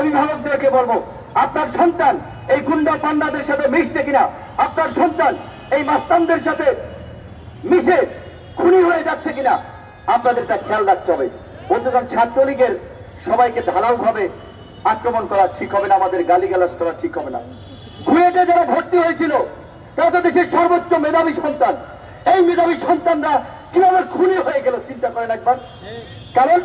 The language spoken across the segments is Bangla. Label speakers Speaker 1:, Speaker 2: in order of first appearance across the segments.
Speaker 1: অভিভাবকদেরকে বলবো, আপনার সন্তান এই গুন্ডা পান্ডাদের সাথে মিশছে কিনা, আপনার সন্তান এই মাস্তানদের সাথে মিশে খুনি হয়ে যাচ্ছে কিনা, আপনাদের তা খেয়াল রাখতে হবে। বন্ধুগণ, ছাত্রলীগের সবাইকে ঢালাও ভাবে আক্রমণ করা ঠিক হবে না, আমাদের গালিগালাজ করা ঠিক হবে না। কুয়েটে যারা ভর্তি হয়েছিল তারা তো দেশের সর্বোচ্চ মেধাবী সন্তান। এই মেধাবী সন্তানরা কিভাবে খুনি হয়ে গেল চিন্তা করেন একবার। কারণ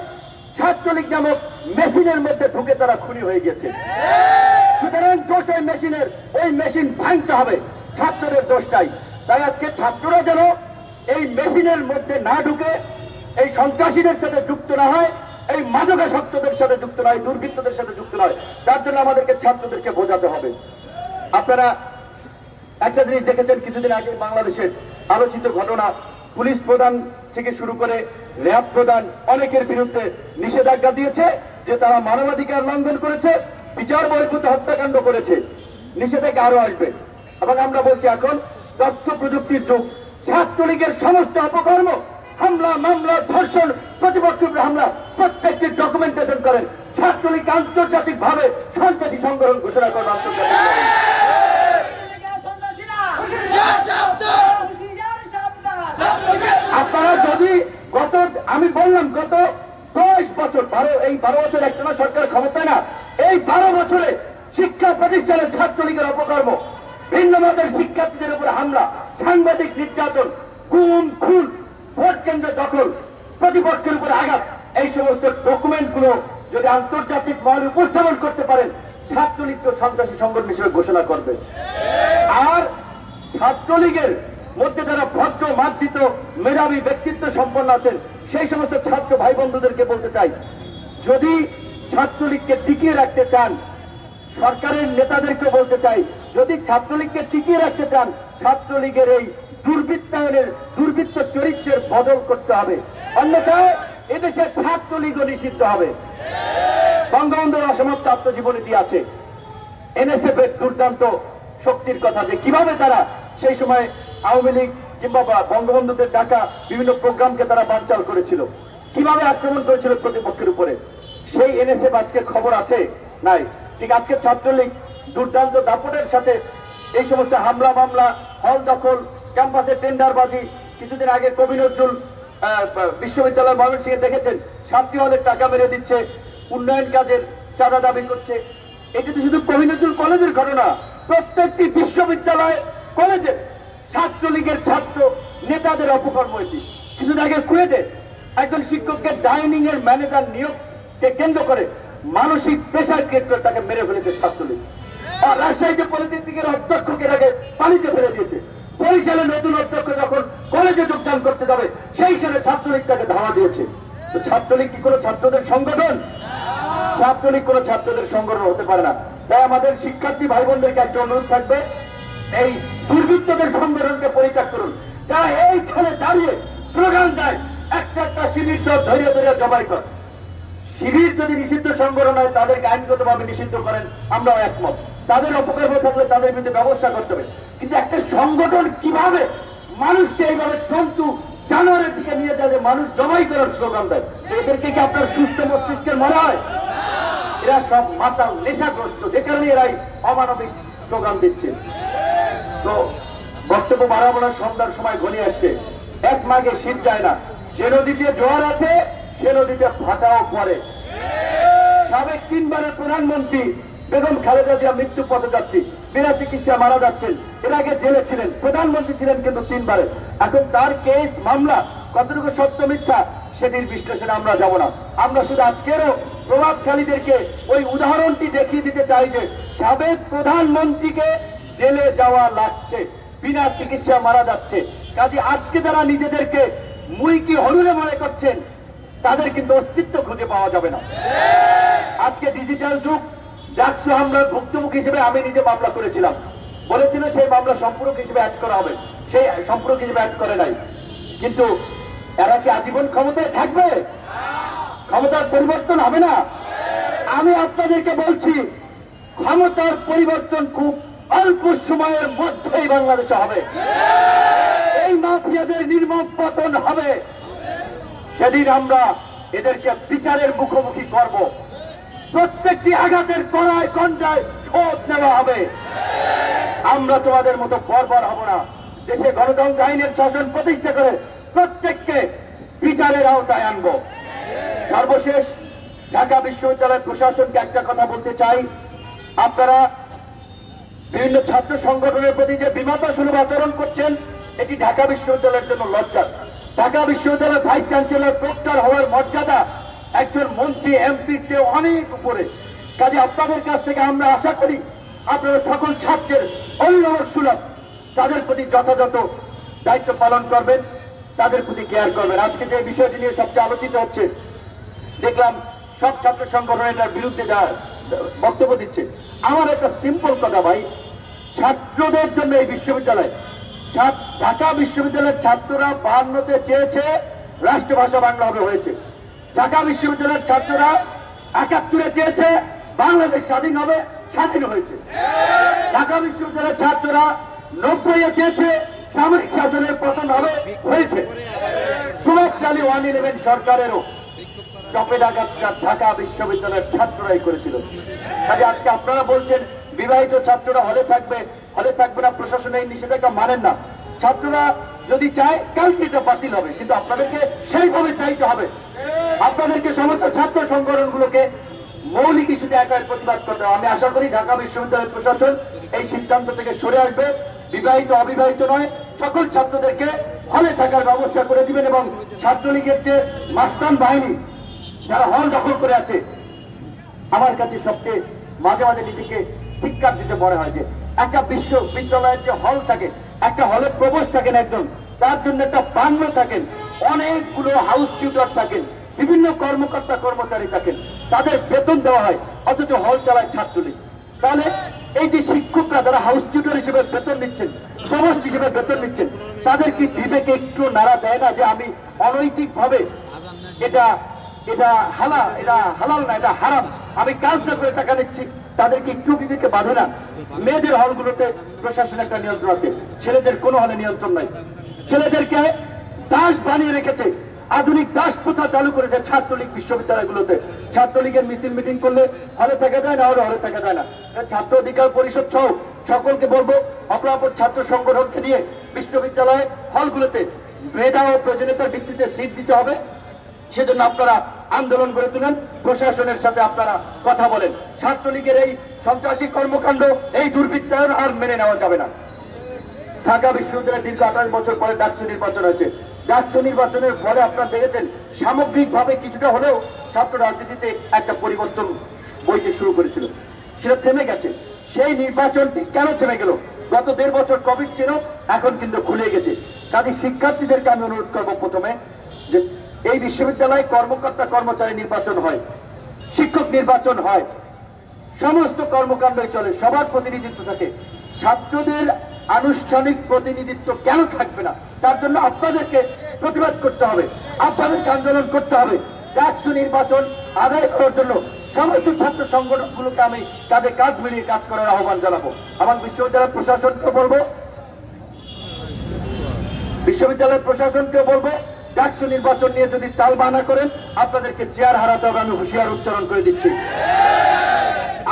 Speaker 1: ছাত্রলীগ নামক মেশিনের মধ্যে ঢুকে তারা খুনি হয়ে গেছে। সুতরাং দোষ ওই মেশিনের, ওই মেশিন ভাঙতে হবে, ছাত্রদের দোষটাই। তাই আজকে ছাত্ররা যেন এই মেশিনের মধ্যে না ঢুকে, এই সন্ত্রাসীদের সাথে যুক্ত না হয়, এই মাদকাসক্তদের সাথে যুক্ত নয়, দুর্বৃত্তদের সাথে যুক্ত নয়, তার জন্য আমাদেরকে ছাত্রদেরকে বোঝাতে হবে। আপনারা একটা জিনিস দেখেছেন কিছুদিন আগে বাংলাদেশের আলোচিত ঘটনা, পুলিশ প্রধান থেকে শুরু করে র্যাব প্রধান অনেকের বিরুদ্ধে নিষেধাজ্ঞা দিয়েছে যে তারা মানবাধিকার লঙ্ঘন করেছে, বিচার বহির্ভূত হত্যাকাণ্ড করেছে। নিষেধাজ্ঞা আরো আসবে। এবং আমরা বলছি এখন তথ্য প্রযুক্তির যুগ, ছাত্রলীগের সমস্ত অপকর্ম, হামলা, মামলা, ধর্ষণ, প্রতিপক্ষের হামলা প্রত্যেকটি ডকুমেন্টেশন করেন। ছাত্রলীগ আন্তর্জাতিক ভাবে সন্ত্রাসী সংগঠন ঘোষণা করেন। আপনারা যদি আমি বললাম গত 10 বছর, এই 12 বছর একটা সরকার ক্ষমতায় না, এই 12 বছরে শিক্ষা প্রতিষ্ঠানের ছাত্রলীগের অপকর্ম, ভিন্ন মতের শিক্ষার্থীদের উপরে হামলা, সাংবাদিক নির্যাতন, গুম, খুন, ভোট কেন্দ্র দখল, প্রতিপক্ষের উপরে আঘাত, এই সমস্ত ডকুমেন্ট গুলো যদি আন্তর্জাতিক মহলে উপস্থাপন করতে পারেন, ছাত্রলীগ তো সন্ত্রাসী সংগঠন হিসেবে ঘোষণা করবে। আর ছাত্রলীগের মধ্যে যারা ভদ্র, মার্জিত, মেধাবী ব্যক্তিত্ব সম্পন্ন আছেন, সেই সমস্ত ছাত্র ভাই বন্ধুদেরকে বলতে চাই, যদি ছাত্রলীগকে টিকিয়ে রাখতে চান, সরকারের নেতাদেরকে বলতে চাই, যদি ছাত্রলীগকে টিকিয়ে রাখতে চান, ছাত্রলীগের এই দুর্বৃত্তায়নের, দুর্বৃত্ত চরিত্রের বদল করতে হবে। অন্যথায় এদেশে ছাত্রলীগও নিষিদ্ধ হবে। বঙ্গবন্ধুর অসমাপ্ত আত্মজীবনীতি আছে এনএসএফ এর দুর্দান্ত শক্তির কথা, যে কিভাবে তারা সেই সময় আওয়ামী লীগ কিংবা বঙ্গবন্ধুদের ডাকা বিভিন্ন প্রোগ্রামকে তারা বানচাল করেছিল, কিভাবে আক্রমণ করেছিল প্রতিপক্ষের উপরে। সেই এনএসএফ আজকে খবর আছে নাই। ঠিক আজকে ছাত্রলীগ দুর্দান্ত দাপটের সাথে এই সমস্ত হামলা, মামলা, হল দখল, ক্যাম্পাসে টেন্ডারবাজি, কিছুদিন আগে কবি নজরুল বিশ্ববিদ্যালয় ময়মনসিংহে দেখেছেন ছাত্রী হলের টাকা মেরে দিচ্ছে, উন্নয়ন কাজের চাঁদা দাবি করছে। এটি তো শুধু কবি নজরুল কলেজের ঘটনা, প্রত্যেকটি বিশ্ববিদ্যালয় কলেজে ছাত্রলীগের ছাত্র নেতাদের অপকর্ম হয়েছে। কিছুদিন আগে কুয়েটে একজন শিক্ষককে ডাইনিং এর ম্যানেজার নিয়োগকে কেন্দ্র করে মানসিক প্রেশার ক্রিয়েট করে তাকে মেরে ফেলেছে ছাত্রলীগ। আর রাজশাহীতে পলিটেকনিকের অধ্যক্ষকে তাকে পানিতে ফেলে দিয়েছে। বরিশালে নতুন অধ্যক্ষ যখন কলেজে যোগদান করতে যাবে, সেইখানে ছাত্রলীগ তাকে ধাওয়া দিয়েছে। তো ছাত্রলীগ কি কোনো ছাত্রদের সংগঠন? ছাত্রলীগ কোনো ছাত্রদের সংগঠন হতে পারে না। তাই আমাদের শিক্ষার্থী ভাই বোনদেরকে একটা অনুরোধ থাকবে, এই দুর্বৃত্তদের সংগঠনকে পরিত্যাগ করুন। যারা এইখানে দাঁড়িয়ে স্লোগান দেয় একটা শিবির ধরে ধরে জবাই কর, শিবির যদি নিষিদ্ধ সংগঠন হয় তাদেরকে আইনগতভাবে নিষিদ্ধ করেন, আমরাও একমত। তাদের অপকর্ম থাকলে তাদের বিরুদ্ধে ব্যবস্থা করতে হবে। কিন্তু একটা সংগঠন কিভাবে মানুষকে এইভাবে জন্তু জানোয়ারের দিকে নিয়ে যায়, মানুষ জবাই করার স্লোগান দেয়, এদেরকে কি আপনার সুস্থ মস্তিষ্কের মনে হয়? এরা সব মাতাল, নেশাগ্রস্ত, যে কারণে এরাই অমানবিক স্লোগান দিচ্ছে। তো বক্তব্য বাড়াবো না, সন্ধ্যার সময় ঘনিয়ে আসছে। এক মাঘে শীত যায় না, যে নদীতে জোয়ার আছে সে নদীতে ভাটাও পড়ে। সাবেক 3 বারের প্রধানমন্ত্রী বেগম খালেদা জিয়া মৃত্যু পথযাত্রী, বিনা চিকিৎসা মারা যাচ্ছেন। এর আগে জেলে ছিলেন, প্রধানমন্ত্রী ছিলেন কিন্তু 3 বারে। এখন তার কেস, মামলা কতটুকু সত্য মিথ্যা সেটির বিশ্লেষণে আমরা যাব না। আমরা শুধু আজকেরও প্রভাবশালীদেরকে ওই উদাহরণটি দেখিয়ে দিতে চাই যে সাবেক প্রধানমন্ত্রীকে জেলে যাওয়া লাগছে, বিনা চিকিৎসা মারা যাচ্ছে। কাজে আজকে যারা নিজেদেরকে মুইকি হলুলে মনে করছেন, তাদের কিন্তু অস্তিত্ব খুঁজে পাওয়া যাবে না। আজকে ডিজিটাল যুগ, ডাকসু হামলার ভুক্তভোগী হিসেবে আমি নিজে মামলা করেছিলাম, বলেছিল সেই মামলা সম্পূরক হিসেবে অ্যাড করা হবে, সেই সম্পূরক হিসেবে অ্যাড করে নাই। কিন্তু এরা কি আজীবন ক্ষমতায় থাকবে? ক্ষমতার পরিবর্তন হবে না। আমি আপনাদেরকে বলছি, ক্ষমতার পরিবর্তন খুব অল্প সময়ের মধ্যেই বাংলাদেশে হবে। এই মাফিয়াদের নির্মম পতন হবে। সেদিন আমরা এদেরকে বিচারের মুখোমুখি করব। প্রত্যেকটি আঘাতের কড়ায় কণ্ঠায় শোধ নেওয়া হবে। আমরা তোমাদের মতো বর্বর হব না। দেশে গণতন্ত্র আইনের শাসন প্রতিষ্ঠা করে প্রত্যেককে বিচারের আওতায় আনব। সর্বশেষ ঢাকা বিশ্ববিদ্যালয় প্রশাসনকে একটা কথা বলতে চাই, আপনারা বিভিন্ন ছাত্র সংগঠনের প্রতি যে বিমাতা সুলভ আচরণ করছেন, এটি ঢাকা বিশ্ববিদ্যালয়ের জন্য লজ্জা। ঢাকা বিশ্ববিদ্যালয়ের ভাইস চ্যান্সেলর প্রক্টর হওয়ার মর্যাদা একজন মন্ত্রী এমপির চেয়ে অনেক উপরে। কাজে আপনাদের কাছ থেকে আমরা আশা করি আপনারা সকল ছাত্রের অভিভাবক সুলভ তাদের প্রতি যথাযথ দায়িত্ব পালন করবেন, তাদের প্রতি কেয়ার করবেন। আজকে যে বিষয়টি নিয়ে সবচেয়ে আলোচিত হচ্ছে, দেখলাম সব ছাত্র সংগঠন এটার বিরুদ্ধে যা বক্তব্য দিচ্ছে। আমার একটা সিম্পল কথা ভাই, ছাত্রদের জন্য এই বিশ্ববিদ্যালয়, ঢাকা বিশ্ববিদ্যালয়ের ছাত্ররা 52-তে চেয়েছে রাষ্ট্রভাষা বাংলা হবে, হয়েছে। ঢাকা বিশ্ববিদ্যালয়ের ছাত্ররা 71-এ চেয়েছে বাংলাদেশ স্বাধীন হবে, স্বাধীন হয়েছে। ঢাকা বিশ্ববিদ্যালয়ের ছাত্ররা 90-এ চেয়েছে সামরিক শাসনের পতন হবে, হয়েছে। প্রভাবশালী 111 সরকারেরও চপেটাঘাতটা ঢাকা বিশ্ববিদ্যালয়ের ছাত্ররাই করেছিল। কাজে আজকে আপনারা বলছেন বিবাহিত ছাত্ররা হলে থাকবে না, প্রশাসন এই নিষেধাজ্ঞা মানেন না। ছাত্ররা যদি চায় কালকে এটা বাতিল হবে, কিন্তু আপনাদেরকে সেইভাবে চাইতে হবে। আপনাদেরকে সমস্ত ছাত্র সংগঠনগুলোকে মৌলিক ইস্যুতে একাই প্রতিবাদ করতে হবে। আমি আশা করি ঢাকা বিশ্ববিদ্যালয়ের প্রশাসন এই সিদ্ধান্ত থেকে সরে আসবে, বিবাহিত অবিবাহিত নয় সকল ছাত্রদেরকে হলে থাকার ব্যবস্থা করে দিবেন। এবং ছাত্রলীগের যে মাস্তান বাহিনী যারা হল দখল করে আছে, আমার কাছে সবচেয়ে মাঝে মাঝে নিজেকে ধিক্কার দিতে মনে হয় যে একটা বিশ্ববিদ্যালয়ের যে হল থাকে, একটা হলে প্রবেশ থাকেন একজন, তার জন্য একটা বাংলো থাকেন, অনেকগুলো হাউস টিউটর থাকেন, বিভিন্ন কর্মকর্তা কর্মচারী থাকেন, তাদের বেতন দেওয়া হয়, অথচ হল চালায় ছাত্রলীগ। তাহলে এই যে শিক্ষকরা যারা হাউস টিউটর হিসেবে বেতন নিচ্ছেন, প্রবেশ হিসেবে বেতন নিচ্ছেন, তাদের কি বিবেকে একটু নাড়া দেয় না যে আমি অনৈতিক ভাবে এটা হালাল না, এটা হারাম, আমি কাজটা করে টাকা নিচ্ছি? তাদেরকে একটু বিবেকে বাঁধে না? মেয়েদের হলগুলোতে প্রশাসনের একটা নিয়ন্ত্রণ আছে, ছেলেদের কোনো হলে নিয়ন্ত্রণ নাই। ছেলেদেরকে দাস বানিয়ে রেখেছে, আধুনিক দাস প্রথা চালু করেছে ছাত্রলীগ বিশ্ববিদ্যালয়গুলোতে। ছাত্রলীগের মিছিল মিটিং করলে হলে থাকা যায় না, হলে থাকা যায় না। ছাত্র অধিকার পরিষদ সহ সকলকে বলবো, অপরাপর ছাত্র সংগঠনকে নিয়ে বিশ্ববিদ্যালয় হলগুলোতে মেধা ও প্রয়োজনীয়তার ভিত্তিতে সিট দিতে হবে। সেজন্য আপনারা আন্দোলন করে তুলেন, প্রশাসনের সাথে আপনারা কথা বলেন। ছাত্রলীগের এই সন্ত্রাসী কর্মকাণ্ড, এই দুর্বৃত্তায়ন আর মেনে নেওয়া যাবে না। ঢাকা বিশ্ববিদ্যালয়ে দীর্ঘ 28 বছর পরে ডাকসু নির্বাচন হয়েছে। ডাকসু নির্বাচনের ফলে আপনারা দেখেছেন সামগ্রিকভাবে কিছুটা হলেও ছাত্র রাজনীতিতে একটা পরিবর্তন বইতে শুরু করেছিল, সেটা থেমে গেছে। সেই নির্বাচনটি কেন থেমে গেল? গত 1.5 বছর কোভিড ছিল, এখন কিন্তু খুলে গেছে। কাজে শিক্ষার্থীদেরকে আমি অনুরোধ করবো প্রথমে যে এই বিশ্ববিদ্যালয়ে কর্মকর্তা কর্মচারী নির্বাচন হয়, শিক্ষক নির্বাচন হয়, সমস্ত কর্মকাণ্ডই চলে, সবার প্রতিনিধিত্ব থাকে। ছাত্রদের আনুষ্ঠানিক প্রতিনিধিত্ব কেন থাকবে না? তার জন্য আপনাদেরকে প্রতিবাদ করতে হবে, আপনাদেরকে আন্দোলন করতে হবে। ডাকসু নির্বাচন আদায় করার জন্য সমস্ত ছাত্র সংগঠনগুলোকে আমি কাঁধে কাঁধ মিলিয়ে কাজ করার আহ্বান জানাবো। আমার বিশ্ববিদ্যালয় প্রশাসনকে বলবো, ডাকসু নির্বাচন নিয়ে যদি তালবাহানা করেন আপনাদেরকে চেয়ার হারাতে হবে। আমি হুঁশিয়ার উচ্চারণ করে দিচ্ছি,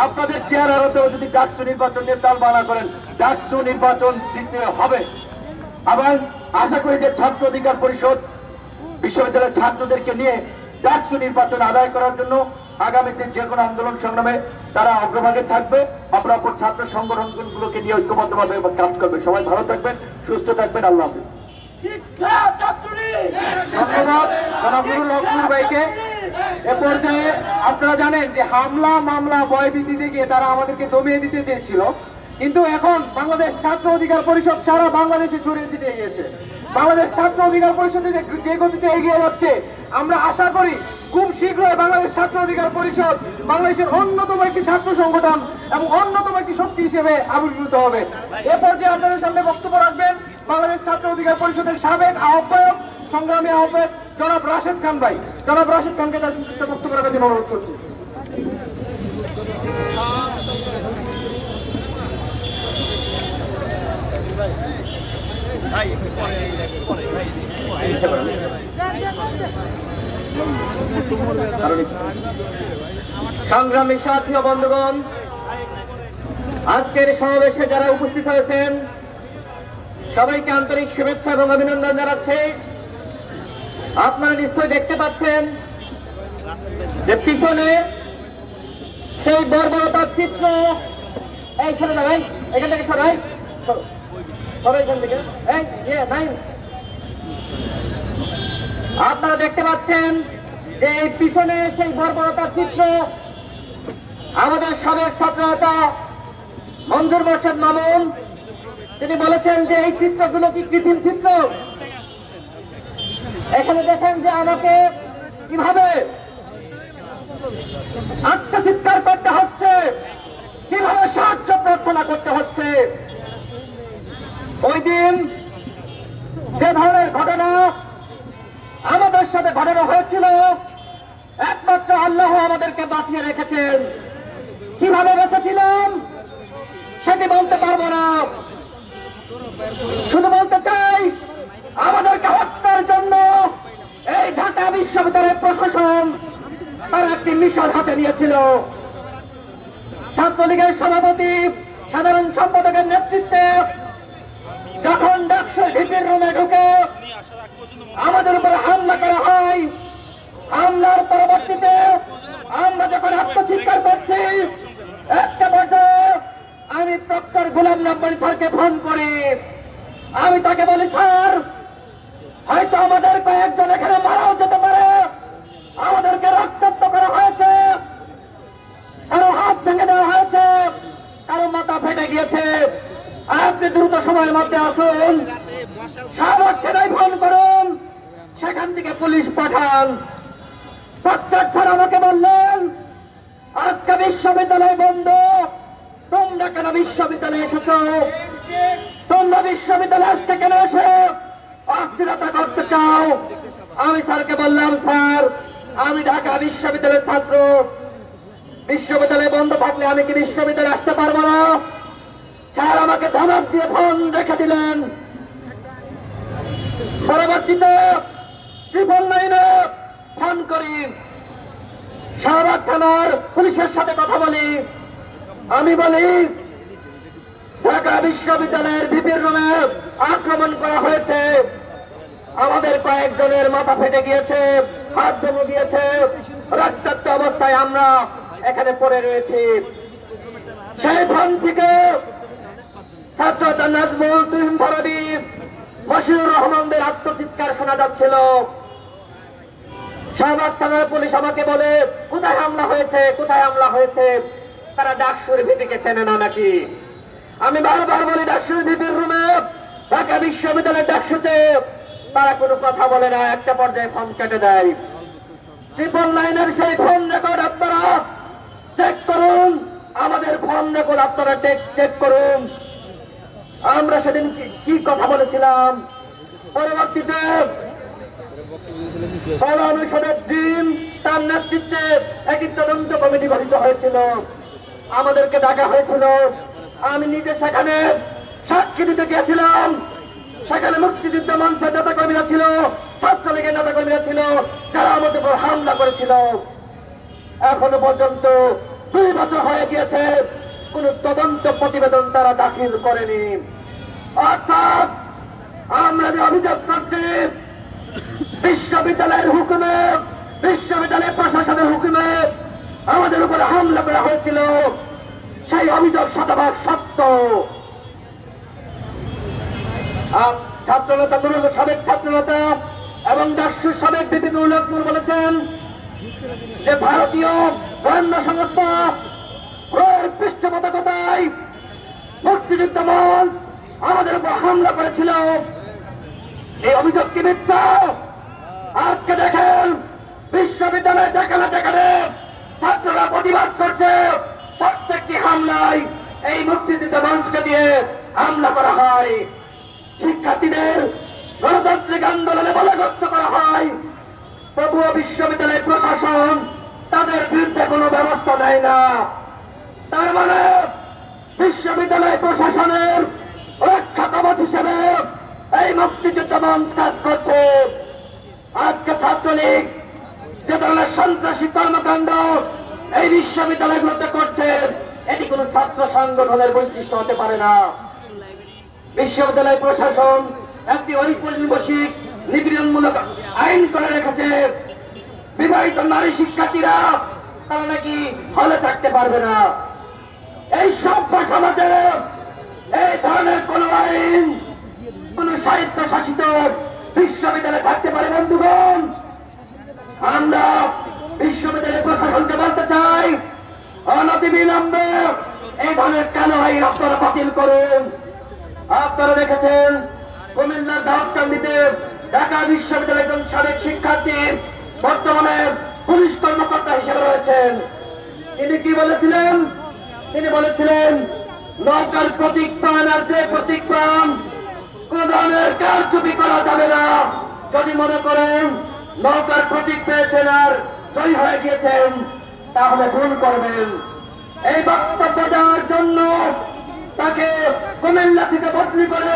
Speaker 1: আপনাদের চেয়ার হারাতে হবে যদি ডাকসু নির্বাচন নিয়ে তালবাহানা করেন। ডাকসু নির্বাচন দিতে হবে। আবার আশা করি যে ছাত্র অধিকার পরিষদ বিশ্ববিদ্যালয়ের ছাত্রদেরকে নিয়ে ডাকসু নির্বাচন আদায় করার জন্য আগামীতে যে কোনো আন্দোলন সংগ্রামে তারা অগ্রভাগে থাকবে। অপরাপর ছাত্র সংগঠনগুলোকে নিয়ে ঐক্যবদ্ধভাবে কাজ করবে। সবাই ভালো থাকবেন, সুস্থ থাকবেন। আল্লাহ হাফেজ। ধন্যবাদ জনাবুল লক্ষ্মণ ভাইকে। এ পর্যায়ে আপনারা জানেন যে হামলা মামলা ভয়ভীতি থেকে তারা আমাদেরকে দমিয়ে দিতে চেয়েছিল, কিন্তু এখন বাংলাদেশ ছাত্র অধিকার পরিষদ সারা বাংলাদেশে ছড়িয়ে ছিটিয়ে গিয়েছে। বাংলাদেশ ছাত্র অধিকার পরিষদে যে গতিতে এগিয়ে যাচ্ছে, আমরা আশা করি খুব শীঘ্রই বাংলাদেশ ছাত্র অধিকার পরিষদ বাংলাদেশের অন্যতম একটি ছাত্র সংগঠন এবং অন্যতম একটি শক্তি হিসেবে আবির্ভূত হবে। এ পর্যায়ে আপনাদের সামনে বক্তব্য রাখবেন বাংলাদেশ ছাত্র অধিকার পরিষদের সাবেক আহ্বায়ক, সংগ্রামী আহ্বায়ক জনাব রাশেদ খান ভাই। জনাব রাশেদ খানকে তার বক্তব্য রাখার জন্য অনুরোধ করছি।
Speaker 2: সংগ্রামী সাথী ও বন্ধুগণ, আজকের সমাবেশে যারা উপস্থিত হয়েছেন সবাইকে আন্তরিক শুভেচ্ছা এবং অভিনন্দন জানাচ্ছি। আপনারা নিশ্চয়ই দেখতে পাচ্ছেন যে পিছনে সেই বর্বরতার চিত্র। এই সরে না ভাই, এখান থেকে সরাই, সবাই এখান থেকে। আপনারা দেখতে পাচ্ছেন যে এই পিছনে সেই বর্বরতার চিত্র। আমাদের সাবেক ছাত্রনেতা মঞ্জুর মোর্শেদ মামুন তিনি বলেছেন যে এই চিত্রগুলো কি কৃত্রিম চিত্র। এখানে দেখেন যে আমাকে কিভাবে আত্মচিৎকার করতে হচ্ছে, কিভাবে সাহায্য প্রার্থনা করতে হচ্ছে। ওই দিন যে ধরনের ঘটনা আমাদের সাথে ঘটানো হয়েছিল, একমাত্র আল্লাহ আমাদেরকে বাঁচিয়ে রেখেছেন। কিভাবে বেঁচেছিলাম সেটি বলতে পারবো না, শুধু বলতে চাই আমাদেরকে হত্যার জন্য এই ঢাকা বিশ্ববিদ্যালয়ের প্রশাসন তারা একটি মিশন হাতে নিয়েছিল। ছাত্রলীগের সভাপতি সাধারণ সম্পাদকের নেতৃত্বে যখন ডাকসু ভিপির রুমে ঢুকে আমাদের উপরে হামলা করা হয়, হামলার পরবর্তীতে আমরা যখন আত্মচিৎকার করছি, একটা পর্যায়ে আমি প্রক্টর গোলাম নব্বই স্যারকে ফোন করি। আমি তাকে বলি, স্যার হয়তো আমাদের কয়েকজন এখানে মারাও যেতে পারে, আমাদেরকে রক্তাক্ত করা হয়েছে, কারো হাত ভেঙে দেওয়া হয়েছে, কারো মাথা ফেটে গিয়েছে, আপনি দ্রুত সময়ের মধ্যে আসুন, সামর্থ্য থানায় ফোন করুন, সেখান থেকে পুলিশ পাঠান। প্রক্টর স্যার আমাকে বললেন, আজকে বিশ্ববিদ্যালয় বন্ধ, তোমরা কেন বিশ্ববিদ্যালয়ে এসেছ? তোমরা বিশ্ববিদ্যালয় আসতে কেন এসে অস্থিরতা করতে চাও? আমি স্যারকে বললাম, স্যার আমি ঢাকা বিশ্ববিদ্যালয়ের ছাত্র, বিশ্ববিদ্যালয় বন্ধ থাকলে আমি কি বিশ্ববিদ্যালয়ে আসতে পারবো না? স্যার আমাকে ধমক দিয়ে ফোন রেখে দিলেন। পরবর্তীতে 999-এ ফোন করি, শাহবাগ থানার পুলিশের সাথে কথা বলি। আমি বলি, ঢাকা বিশ্ববিদ্যালয়ের ভিপির রুমে আক্রমণ করা হয়েছে, আমাদের কয়েকজনের মাথা ফেটে গিয়েছে, হাত ভেঙে গিয়েছে, রক্তাক্ত অবস্থায় আমরা এখানে পড়ে রয়েছি। সেই ফোন থেকে ছাত্রতা নাজমুল, তুহিন ফরাবি, মশিউর রহমানদের আত্মচিৎকার শোনা যাচ্ছিল। শাহবাগ থানার পুলিশ আমাকে বলে, কোথায় হামলা হয়েছে, কোথায় হামলা হয়েছে? তারা ডাকসুর ভিপিকে চেনে না নাকি? আমি বারবার বলি, ডাকসুর ভিপির রুমে ঢাকা বিশ্ববিদ্যালয়ের ডাকসুতে তারা কোনো কথা বলে না, একটা পর্যায়ে ফোন কেটে দেয়। 999-এর সেই ফোন রেকর্ড আপনারা চেক করুন, আমাদের ফোন রেকর্ড আপনারা চেক করুন, আমরা সেদিন কি কথা বলেছিলাম। পরবর্তীতে অনুষদের দিন তার নেতৃত্বে একটি তদন্ত কমিটি গঠিত হয়েছিল, আমাদেরকে ডাকা হয়েছিল। আমি নিজে সেখানে সাক্ষী দিতে গিয়েছিলাম। সেখানে মুক্তিযুদ্ধ মঞ্চের নেতাকর্মীরা ছিল, ছাত্রলীগের নেতাকর্মীরা ছিল, যারা আমাদের উপর হামলা করেছিল। এখনো পর্যন্ত 2 বছর হয়ে গিয়েছে, কোন তদন্ত প্রতিবেদন তারা দাখিল করেনি। অর্থাৎ আমরা যে অভিযোগ করছি, বিশ্ববিদ্যালয়ের হুকুমে, বিশ্ববিদ্যালয়ের প্রশাসনের হুকুমে আমাদের উপরে হামলা করা হয়েছিল, সেই অভিযোগ শতভাগ সত্য। ছাত্রনেতা সাবেক ছাত্রনেতা এবং ডাকসুর সাবেক ভিপি নুরুল বলেছেন যে ভারতীয় গোয়েন্দা সংস্থা পৃষ্ঠপোষকতায় মুক্তিযুদ্ধ মঞ্চ আমাদের উপর হামলা করেছিল। এই অভিযোগ কি মিথ্যা? আজকে দেখেন বিশ্ববিদ্যালয়ে যেখানে যেখানে ছাত্ররা প্রতিবাদ করছে, প্রত্যেকটি হামলায় এই মুক্তিযুদ্ধ মঞ্চকে দিয়ে হামলা করা হয়। শিক্ষার্থীদের গণতান্ত্রিক আন্দোলনে বাধাগ্রস্ত করা হয়, তবুও বিশ্ববিদ্যালয়ের প্রশাসন তাদের বিরুদ্ধে কোনো ব্যবস্থা নেয় না। তার মানে বিশ্ববিদ্যালয় প্রশাসনের রক্ষা কবচ হিসেবে এই মুক্তিযুদ্ধ মঞ্চ কাজ করছে। আজকে ছাত্রলীগ যে ধরনের সন্ত্রাসী কর্মকাণ্ড এই বিশ্ববিদ্যালয়গুলোতে করছেন, এটি কোন ছাত্র সংগঠনের বৈশিষ্ট্য হতে পারে না। বিশ্ববিদ্যালয় প্রশাসন একটি ঔপনিবেশিক নিপীড়নমূলক আইন করে রেখেছে। বিবাহিত নারী শিক্ষার্থীরা তারা নাকি হলে থাকতে পারবে না। এই সভ্য সমাজে এই ধরনের কোন আইন কোন সাহিত্য শাসিত বিশ্ববিদ্যালয়ে থাকতে পারে? বন্ধুগণ, আমরা বিশ্ববিদ্যালয় প্রশাসনকে বলতে চাই, অনতিবিলম্বে এই ধরনের কালো আইন আপনারা বাতিল করুন। আপনারা দেখেছেন কুমিল্লার দাউদকান্দিতে ঢাকা বিশ্ববিদ্যালয়ের একজন সাবেক শিক্ষার্থী বর্তমানে পুলিশ কর্মকর্তা হিসেবে রয়েছেন। তিনি কি বলেছিলেন? তিনি বলেছিলেন নৌকার প্রতীক প্রাণ আর যে প্রতীক প্রাণ কোন ধরনের কারচুপি করা যাবে না। যদি মনে করেন নৌকার প্রতীক পেয়েছেন আর জয়ী হয়ে গিয়েছেন, তাহলে ভুল করবেন। এই বক্তব্য দেওয়ার জন্য তাকে কুমিল্লা থেকে বদলি করে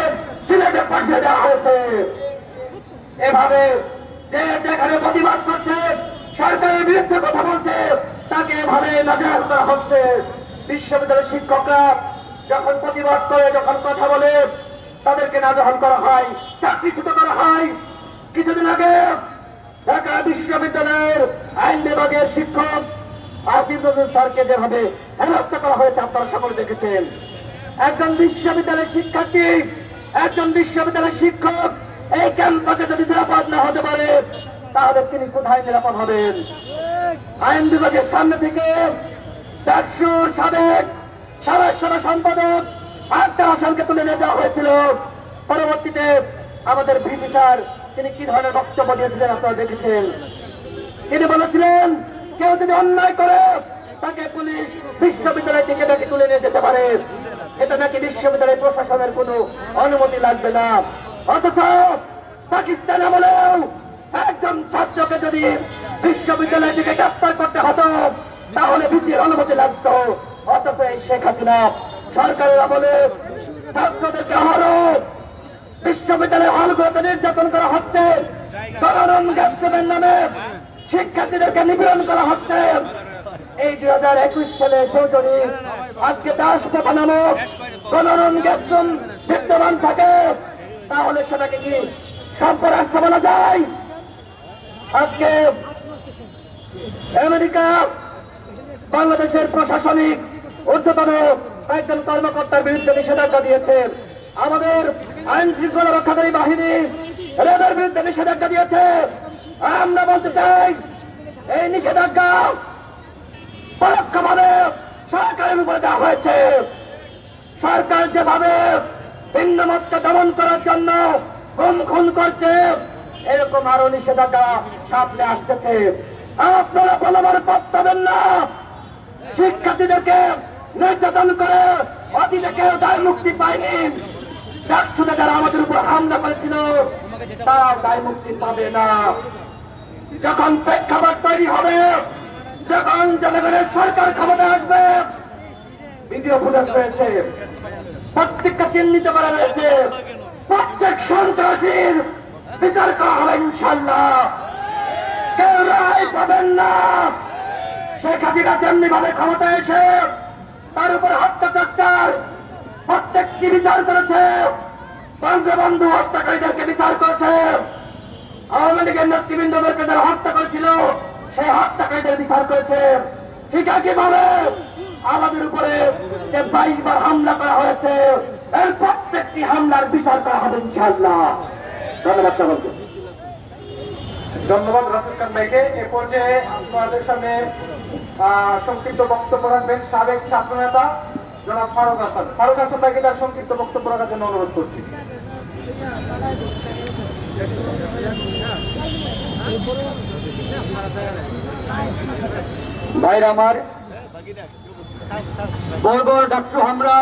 Speaker 2: সিলেটে পাঠিয়ে দেওয়া হয়েছে। এভাবে যে যেখানে প্রতিবাদ করছে, সরকারের বিরুদ্ধে কথা বলছে, তাকে এভাবে নাজেহাল করা হচ্ছে। বিশ্ববিদ্যালয়ের শিক্ষকরা যখন প্রতিবাদ করে, যখন কথা বলে, তাদেরকে নাজেহাল করা হয়, চাকরিচ্যুত করা হয়। কিছুদিন আগে ঢাকা বিশ্ববিদ্যালয়ের আইন বিভাগের শিক্ষক আসিফ নজরুল স্যারকে যেভাবে হেনস্থা করা হয়েছে আপনারা সকলে দেখেছেন। একজন বিশ্ববিদ্যালয়ের শিক্ষার্থী, একজন বিশ্ববিদ্যালয়ের শিক্ষক এই ক্যাম্পাসে যদি নিরাপদ না হতে পারে, তাহলে তিনি কোথায় নিরাপদ হবেন? আইন বিভাগের সামনে থেকে ডাকসুর সাবেক সদস্য সম্পাদক আক্তার হাসানকে তুলে নিয়ে যাওয়া হয়েছিল। পরবর্তীতে আমাদের ভিপি স্যার তিনি কি ধরনের বক্তব্য দিয়েছিলেন আপনারা দেখেছেন। তিনি বলেছিলেন কেউ যদি অন্যায় করে তাকে পুলিশ বিশ্ববিদ্যালয় থেকে নাকি তুলে নিয়ে যেতে পারে, এটা নাকি বিশ্ববিদ্যালয় প্রশাসনের কোনো অনুমতি লাগবে না। অথচ পাকিস্তান আমলেও একজন ছাত্রকে যদি বিশ্ববিদ্যালয় থেকে গ্রেফতার করতে হতো, তাহলে বিচির অনুমতি লাগতো। অথচ এই শেখ হাসিনা সরকারের আমলে ছাত্রদেরকে আরো বিশ্ববিদ্যালয়ের হলগুলোতে নির্যাতন করা হচ্ছে, গণরণ গ্যাপসের নামে শিক্ষার্থীদেরকে নিপীড়ন করা হচ্ছে। এই 2021 সালে সৌজনী আজকে দাসপ্রথা নামক গণরণ গ্যাপসন বিদ্যমান থাকে, তাহলে সেটাকে কি সম্পরাষ্ট্র বলা যায়? আজকে আমেরিকা বাংলাদেশের প্রশাসনিক ঊর্ধ্বতন কয়েকজন কর্মকর্তার বিরুদ্ধে নিষেধাজ্ঞা দিয়েছে। আমাদের আইন শৃঙ্খলা রক্ষাকারী বাহিনী রেবের বিরুদ্ধে নিষেধাজ্ঞা দিয়েছে। আমরা বলতে চাই এই নিষেধাজ্ঞা পরোক্ষভাবে সরকারের উপরে দেওয়া হয়েছে। সরকার যেভাবে ভিন্ন মতকে দমন করার জন্য খুন করছে, এরকম আরো নিষেধাজ্ঞা সামনে আসতেছে। আপনারা বলবার পাবেন না শিক্ষার্থীদেরকে নির্যাতন করে অতীতে কেউ দায় মুক্তি পায়নি। ডাকসুতে যারা আমাদের উপর হামলা করেছিল তারা দায় মুক্তি পাবে না। যখন প্রেক্ষাপট তৈরি হবে, যখন জনগণের সরকার ক্ষমতা আসবে, ভিডিও ফুটেজ রয়েছে, প্রত্যেকটা চিহ্নিত করা রয়েছে, প্রত্যেক সন্ত্রাসীর বিচার করা হবে ইনশাল্লাহ। কেউ রায় পাবেন না। শেখ হাসিনা যেমনি ভাবে ক্ষমতা এসে তার উপর হত্যাচার প্রত্যেকটি বিচার করেছে, বঙ্গবন্ধু হত্যাকারীদেরকে বিচার করেছে, আওয়ামী লীগের নেতৃবৃন্দদেরকে যারা হত্যা করেছিল সেই হত্যাকারীদের বিচার করেছে। ঠিক একইভাবে আমাদের উপরে যে 22 বার হামলা করা হয়েছে, এর প্রত্যেকটি হামলার বিচার করা হবে ইনশাআল্লাহ। ধন্যবাদ সকলকে।
Speaker 3: ধন্যবাদ রাসেল খান ভাইকে। এ পর্যায়ে আপনাদের সামনে সংক্ষিপ্ত বক্তব্য রাখবেন সাবেক ছাত্রনেতা জনাব ফারুক হাসান। ফারুক হাসান ভাইকে তার সংক্ষিপ্ত বক্তব্য রাখার জন্য অনুরোধ করছি।
Speaker 2: ভাইরা আমার, বর্বর ডাকসু হামলা